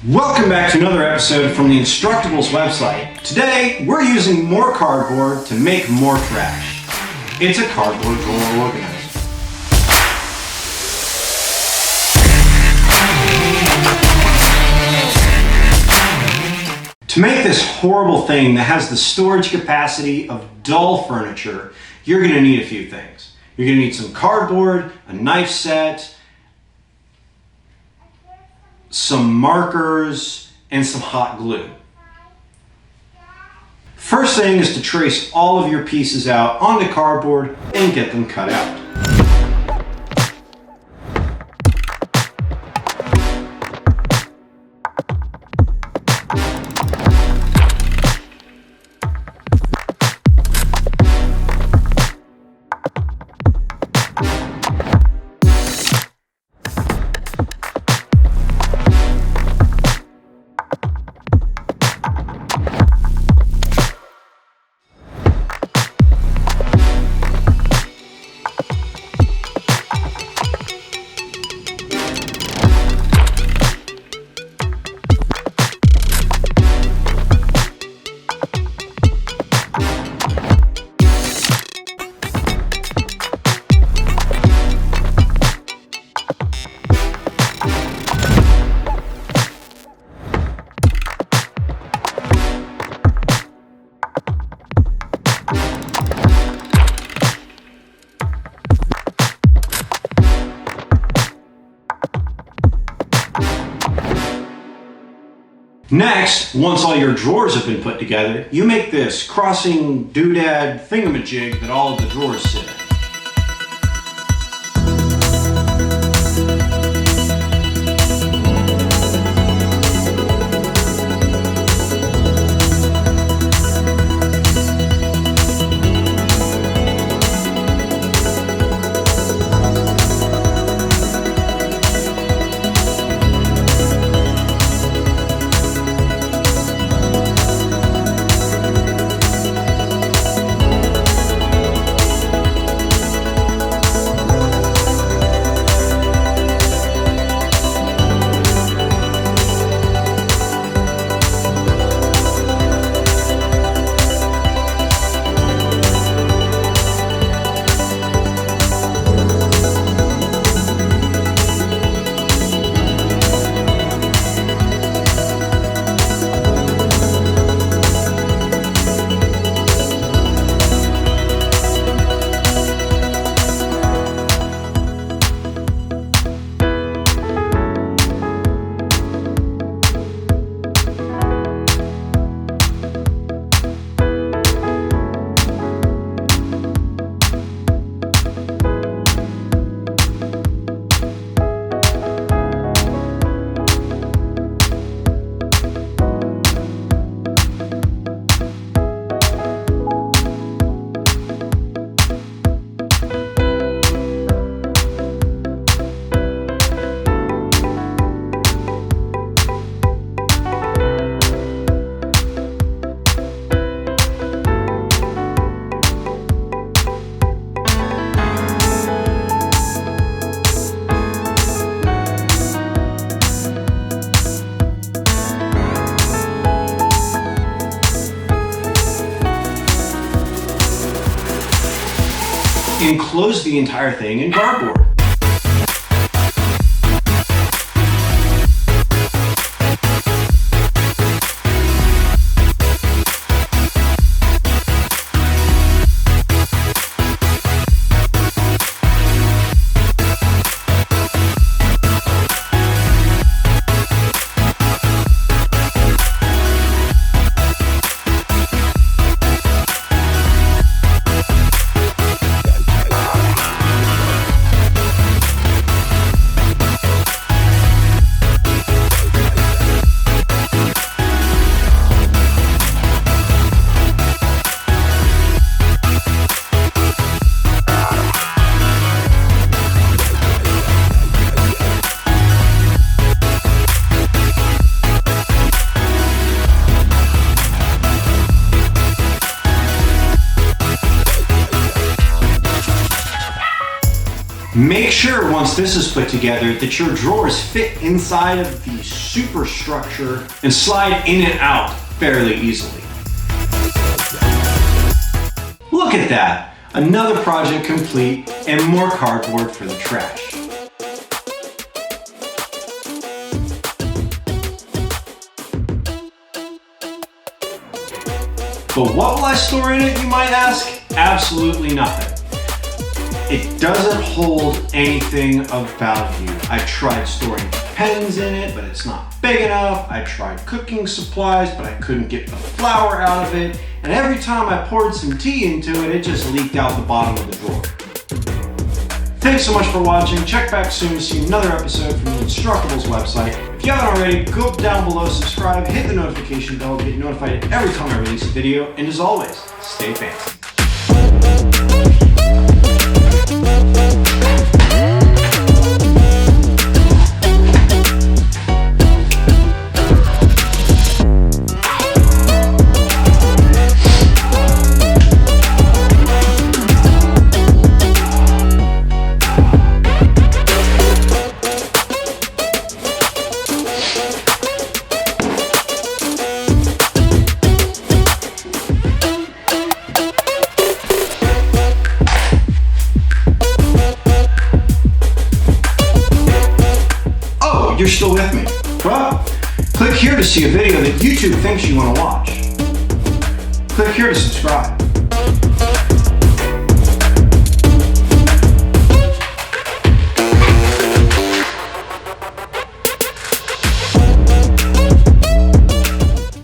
Welcome back to another episode from the Instructables website. Today, we're using more cardboard to make more trash. It's a cardboard drawer organizer. To make this horrible thing that has the storage capacity of dull furniture, you're going to need a few things. You're going to need some cardboard, a knife set, some markers, and some hot glue. First thing is to trace all of your pieces out onto cardboard and get them cut out. Next, once all your drawers have been put together, you make this crossing doodad thingamajig that all of the drawers sit in. Enclose the entire thing in cardboard. Make sure once this is put together that your drawers fit inside of the superstructure and slide in and out fairly easily. Look at that! Another project complete and more cardboard for the trash. But what will I store in it, you might ask? Absolutely nothing. It doesn't hold anything of value. I tried storing pens in it, but it's not big enough. I tried cooking supplies, but I couldn't get the flour out of it. And every time I poured some tea into it, it just leaked out the bottom of the drawer. Thanks so much for watching. Check back soon to see another episode from the Instructables website. If you haven't already, go down below, subscribe, hit the notification bell to get notified every time I release a video. And as always, stay fancy. You're still with me? Well, click here to see a video that YouTube thinks you want to watch. Click here to subscribe.